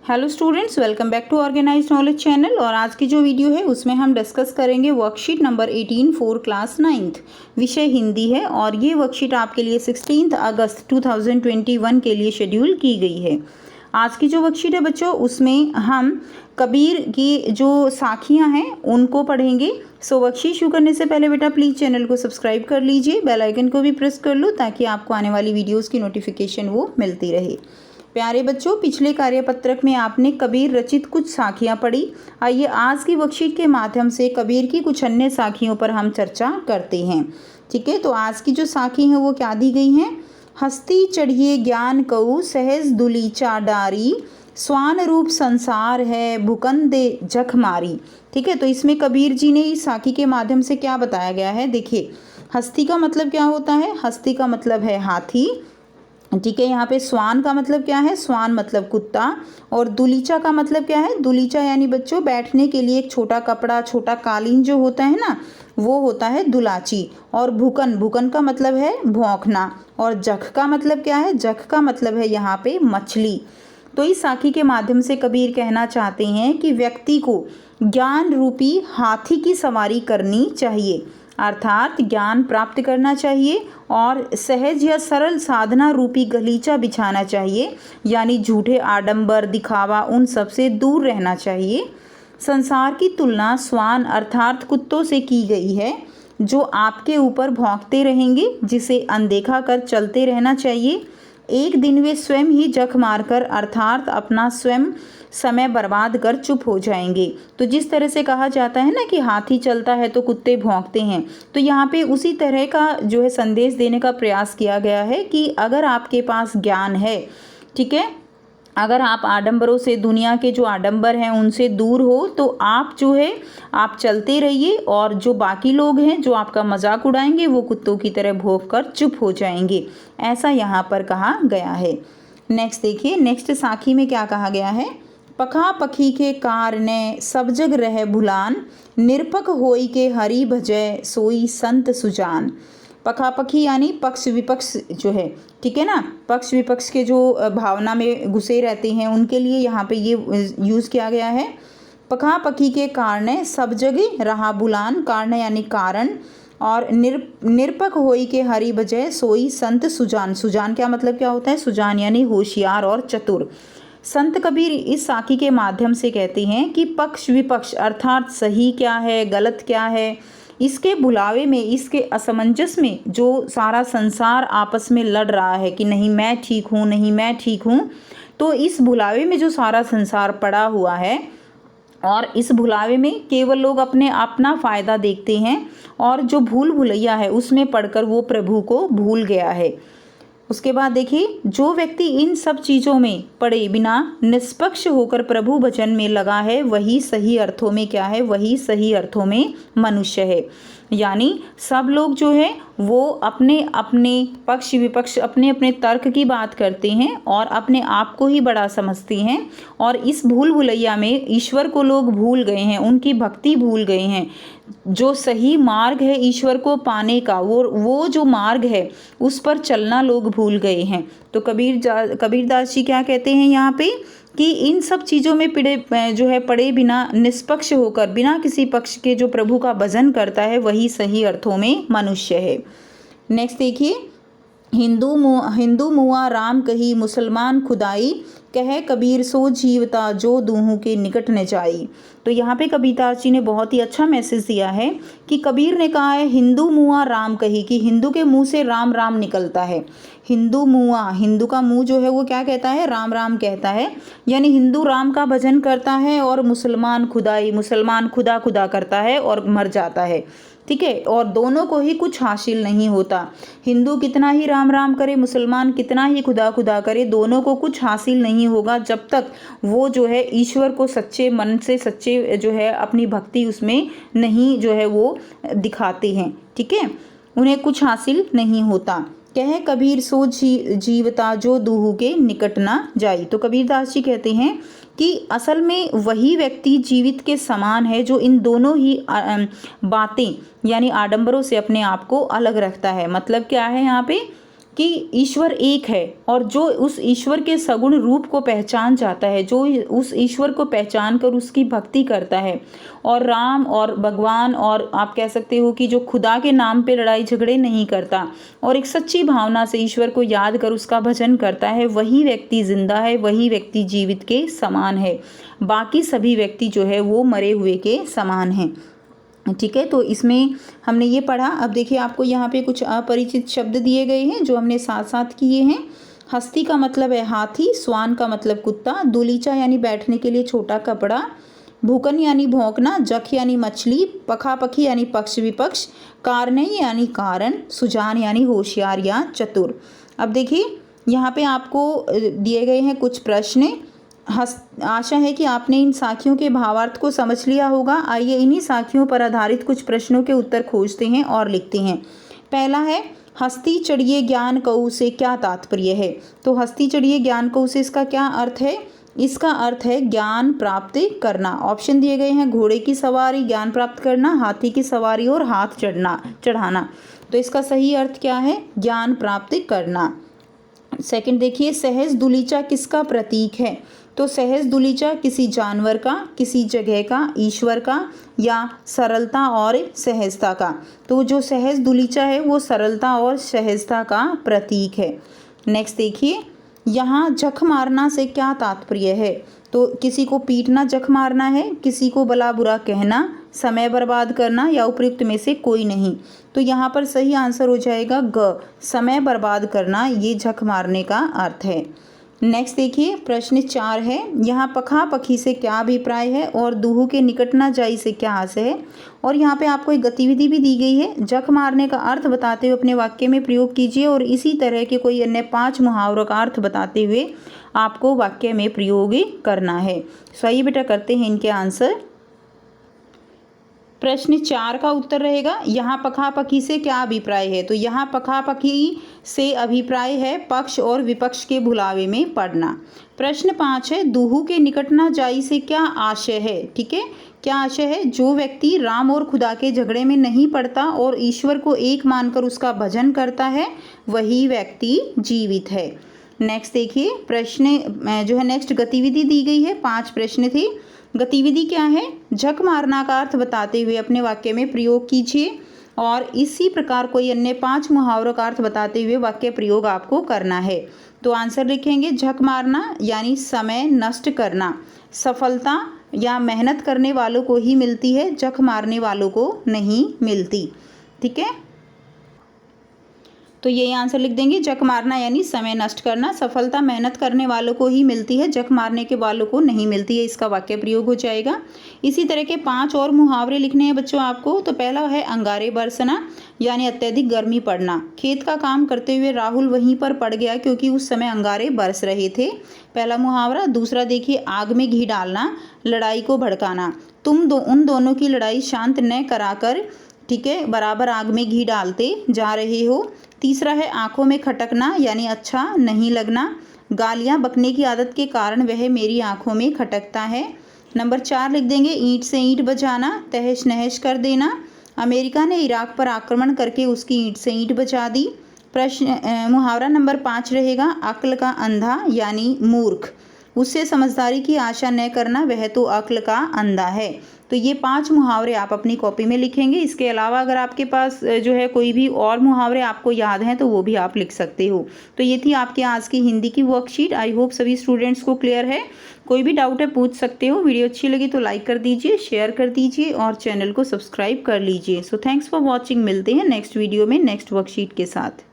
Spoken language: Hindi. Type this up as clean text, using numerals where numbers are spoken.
Hello students, welcome back to organised knowledge channel. और आज की जो वीडियो है उसमें हम डिस्कस करेंगे worksheet number 18 for class 9th। विषय हिंदी है और ये वर्कशीट आपके लिए 16 अगस्त 2021 के लिए शेड्यूल की गई है। आज की जो वर्कशीट है बच्चों, उसमें हम कबीर की जो साखियाँ हैं उनको पढ़ेंगे। सो वर्कशीट शुरू करने से पहले बेटा प्लीज़ चैनल को सब्सक्राइब कर लीजिए, बेल आइकन को भी प्रेस कर लो ताकि आपको आने वाली वीडियोज़ की नोटिफिकेशन वो मिलती रहे। प्यारे बच्चों, पिछले कार्यपत्रक में आपने कबीर रचित कुछ साखियाँ पढ़ी। आइए आज की वर्कशीट के माध्यम से कबीर की कुछ अन्य साखियों पर हम चर्चा करते हैं। ठीक है, तो आज की जो साखी है वो क्या दी गई हैं? हस्ती चढ़िए ज्ञान कऊ सहज दुलीचा डारी, स्वान रूप संसार है भुकंदे जख मारी। ठीक है, तो इसमें कबीर जी ने इस साखी के माध्यम से क्या बताया गया है? देखिए, हस्ती का मतलब क्या होता है? हस्ती का मतलब है हाथी। ठीक है, यहाँ पे स्वान का मतलब क्या है? स्वान मतलब कुत्ता। और दुलीचा का मतलब क्या है? दुलीचा यानी बच्चों बैठने के लिए एक छोटा कपड़ा, छोटा कालीन जो होता है ना, वो होता है दुलाची। और भुकन, भुकन का मतलब है भौंकना। और जख का मतलब क्या है? जख का मतलब है यहाँ पे मछली। तो इस साखी के माध्यम से कबीर कहना चाहते हैं कि व्यक्ति को ज्ञान रूपी हाथी की सवारी करनी चाहिए, अर्थात ज्ञान प्राप्त करना चाहिए और सहज या सरल साधना रूपी गलीचा बिछाना चाहिए, यानी झूठे आडंबर, दिखावा, उन सब से दूर रहना चाहिए। संसार की तुलना स्वान अर्थात कुत्तों से की गई है, जो आपके ऊपर भौंकते रहेंगे, जिसे अनदेखा कर चलते रहना चाहिए। एक दिन वे स्वयं ही जख मारकर अर्थात अपना स्वयं समय बर्बाद कर चुप हो जाएंगे। तो जिस तरह से कहा जाता है ना कि हाथी चलता है तो कुत्ते भौंकते हैं, तो यहाँ पे उसी तरह का जो है संदेश देने का प्रयास किया गया है कि अगर आपके पास ज्ञान है, ठीक है, अगर आप आडंबरों से, दुनिया के जो आडंबर हैं उनसे दूर हो, तो आप जो है आप चलते रहिए और जो बाकी लोग हैं जो आपका मजाक उड़ाएंगे वो कुत्तों की तरह भौंक कर चुप हो जाएंगे। ऐसा यहाँ पर कहा गया है। नेक्स्ट देखिए, नेक्स्ट साखी में क्या कहा गया है? पखा पखी के कार ने सब जग रह भुलान, निरपक होई के हरि भजय सोई संत सुजान। पखा पखी यानी पक्ष विपक्ष जो है, ठीक है ना, पक्ष विपक्ष के जो भावना में घुसे रहते हैं उनके लिए यहाँ पे ये यूज़ किया गया है। पखा पखी के कारण सब जगह रहा बुलान, कारण यानी कारण। और निरपक होई के हरि भजय सोई संत सुजान। सुजान क्या मतलब क्या होता है? सुजान यानी होशियार और चतुर। संत कबीर इस साखी के माध्यम से कहते हैं कि पक्ष विपक्ष अर्थात सही क्या है, गलत क्या है, इसके भुलावे में, इसके असमंजस में जो सारा संसार आपस में लड़ रहा है कि नहीं मैं ठीक हूँ, नहीं मैं ठीक हूँ, तो इस भुलावे में जो सारा संसार पड़ा हुआ है और इस भुलावे में केवल लोग अपना फ़ायदा देखते हैं और जो भूल भुलैया है उसमें पढ़कर वो प्रभु को भूल गया है। उसके बाद देखिए, जो व्यक्ति इन सब चीज़ों में पड़े बिना निष्पक्ष होकर प्रभु भजन में लगा है, वही सही अर्थों में क्या है? वही सही अर्थों में मनुष्य है। यानी सब लोग जो है वो अपने अपने पक्ष विपक्ष, अपने अपने तर्क की बात करते हैं और अपने आप को ही बड़ा समझते हैं, और इस भूल भुलैया में ईश्वर को लोग भूल गए हैं, उनकी भक्ति भूल गए हैं। जो सही मार्ग है ईश्वर को पाने का, वो जो मार्ग है उस पर चलना लोग भूल गए हैं। तो कबीरदास जी क्या कहते हैं यहाँ पे कि इन सब चीज़ों में पड़े बिना निष्पक्ष होकर, बिना किसी पक्ष के जो प्रभु का भजन करता है वही सही अर्थों में मनुष्य है। नेक्स्ट देखिए, हिंदू मुआ राम कही मुसलमान खुदाई, कहे कबीर सो जीवता जो दूहों के निकट न जाई। तो यहाँ पे कबीरदास जी ने बहुत ही अच्छा मैसेज दिया है कि कबीर ने कहा है हिंदू मुआ राम कही, कि हिंदू के मुंह से राम राम निकलता है। हिंदू मुआ, हिंदू का मुंह जो है वो क्या कहता है? राम राम कहता है। यानी हिंदू राम का भजन करता है और मुसलमान खुदाई, मुसलमान खुदा खुदा करता है और मर जाता है। ठीक है, और दोनों को ही कुछ हासिल नहीं होता। हिंदू कितना ही राम राम करे, मुसलमान कितना ही खुदा खुदा करे, दोनों को कुछ हासिल नहीं होगा जब तक वो जो है ईश्वर को सच्चे मन से, सच्चे जो है अपनी भक्ति उसमें नहीं जो है वो दिखाते हैं। ठीक है, उन्हें कुछ हासिल नहीं होता। कहे कबीर सो जीवता जो दूहू के निकट ना जाई। तो कबीरदास जी कहते हैं कि असल में वही व्यक्ति जीवित के समान है जो इन दोनों ही बातें यानी आडंबरों से अपने आप को अलग रखता है। मतलब क्या है यहाँ पे कि ईश्वर एक है और जो उस ईश्वर के सगुण रूप को पहचान जाता है, जो उस ईश्वर को पहचान कर उसकी भक्ति करता है और राम और भगवान और आप कह सकते हो कि जो खुदा के नाम पे लड़ाई झगड़े नहीं करता और एक सच्ची भावना से ईश्वर को याद कर उसका भजन करता है, वही व्यक्ति जिंदा है, वही व्यक्ति जीवित के समान है। बाकी सभी व्यक्ति जो है वो मरे हुए के समान हैं। ठीक है, तो इसमें हमने ये पढ़ा। अब देखिए आपको यहाँ पे कुछ अपरिचित शब्द दिए गए हैं जो हमने साथ साथ किए हैं। हस्ती का मतलब है हाथी, स्वान का मतलब कुत्ता, दुलीचा यानी बैठने के लिए छोटा कपड़ा, भूकन यानी भौंकना, जख यानी मछली, पखापखी यानी पक्ष विपक्ष, कारनई यानी कारण, सुजान यानी होशियार या चतुर। अब देखिए यहाँ पे आपको दिए गए हैं कुछ प्रश्न। आशा है कि आपने इन साखियों के भावार्थ को समझ लिया होगा। आइए इन्हीं साखियों पर आधारित कुछ प्रश्नों के उत्तर खोजते हैं और लिखते हैं। पहला है, हस्ती चढ़िए ज्ञान कऊ से क्या तात्पर्य है? तो हस्ती चढ़िए ज्ञान कऊ से इसका क्या अर्थ है? इसका अर्थ है ज्ञान प्राप्त करना। ऑप्शन दिए गए हैं, घोड़े की सवारी ज्ञान प्राप्त करना, हाथी की सवारी और हाथ चढ़ाना। तो इसका सही अर्थ क्या है? ज्ञान प्राप्त करना। सेकंड देखिए, सहज दुलीचा किसका प्रतीक है? तो सहज दुलीचा किसी जानवर का, किसी जगह का, ईश्वर का या सरलता और सहजता का। तो जो सहज दुलीचा है वो सरलता और सहजता का प्रतीक है। नेक्स्ट देखिए, यहाँ जख मारना से क्या तात्पर्य है? तो किसी को पीटना जख मारना है, किसी को भला बुरा कहना, समय बर्बाद करना या उपयुक्त में से कोई नहीं। तो यहाँ पर सही आंसर हो जाएगा ग, समय बर्बाद करना, ये जख मारने का अर्थ है। नेक्स्ट देखिए प्रश्न 4 है, यहाँ पखा पखी से क्या अभिप्राय है और दूहू के निकट ना जाई से क्या आशय है? और यहाँ पे आपको एक गतिविधि भी दी गई है। जख मारने का अर्थ बताते हुए अपने वाक्य में प्रयोग कीजिए और इसी तरह के कोई अन्य 5 मुहावरों का अर्थ बताते हुए आपको वाक्य में प्रयोग करना है। सही बेटा, करते हैं इनके आंसर। प्रश्न 4 का उत्तर रहेगा, यहाँ पखापखी से क्या अभिप्राय है? तो यहाँ पखापखी से अभिप्राय है पक्ष और विपक्ष के भुलावे में पड़ना। प्रश्न 5 है, दूहू के निकट ना जाई से क्या आशय है? ठीक है, क्या आशय है? जो व्यक्ति राम और खुदा के झगड़े में नहीं पड़ता और ईश्वर को एक मानकर उसका भजन करता है, वही व्यक्ति जीवित है। नेक्स्ट देखिए प्रश्न जो है, नेक्स्ट गतिविधि दी गई है। 5 प्रश्न थे। गतिविधि क्या है? झक मारना का अर्थ बताते हुए अपने वाक्य में प्रयोग कीजिए और इसी प्रकार कोई अन्य 5 मुहावरों का अर्थ बताते हुए वाक्य प्रयोग आपको करना है। तो आंसर लिखेंगे, झक मारना यानी समय नष्ट करना, सफलता या मेहनत करने वालों को ही मिलती है, झक मारने वालों को नहीं मिलती। ठीक है, तो यही आंसर लिख देंगे। जक मारना यानी समय नष्ट करना, सफलता मेहनत करने वालों को ही मिलती है, जक मारने के वालों को नहीं मिलती है, इसका वाक्य प्रयोग हो जाएगा। इसी तरह के 5 और मुहावरे लिखने हैं बच्चों आपको। तो पहला है अंगारे बरसना यानी अत्यधिक गर्मी पड़ना। खेत का काम करते हुए राहुल वहीं पर पड़ गया क्योंकि उस समय अंगारे बरस रहे थे, पहला मुहावरा। दूसरा देखिए, आग में घी डालना, लड़ाई को भड़काना। तुम उन दोनों की लड़ाई शांत न कराकर, ठीक है, बराबर आग में घी डालते जा रहे हो। तीसरा है आंखों में खटकना यानी अच्छा नहीं लगना, गालियां बकने की आदत के कारण वह मेरी आंखों में खटकता है। नंबर 4 लिख देंगे, ईंट से ईंट बजाना, तहस नहस कर देना। अमेरिका ने इराक पर आक्रमण करके उसकी ईंट से ईंट बजा दी। प्रश्न मुहावरा नंबर 5 रहेगा, अक्ल का अंधा यानी मूर्ख, उससे समझदारी की आशा न करना, वह तो अक्ल का अंधा है। तो ये 5 मुहावरे आप अपनी कॉपी में लिखेंगे। इसके अलावा अगर आपके पास जो है कोई भी और मुहावरे आपको याद हैं तो वो भी आप लिख सकते हो। तो ये थी आपके आज की हिंदी की वर्कशीट। आई होप सभी स्टूडेंट्स को क्लियर है। कोई भी डाउट है पूछ सकते हो। वीडियो अच्छी लगी तो लाइक कर दीजिए, शेयर कर दीजिए और चैनल को सब्सक्राइब कर लीजिए। So thanks for watching. मिलते हैं नेक्स्ट वीडियो में नेक्स्ट वर्कशीट के साथ।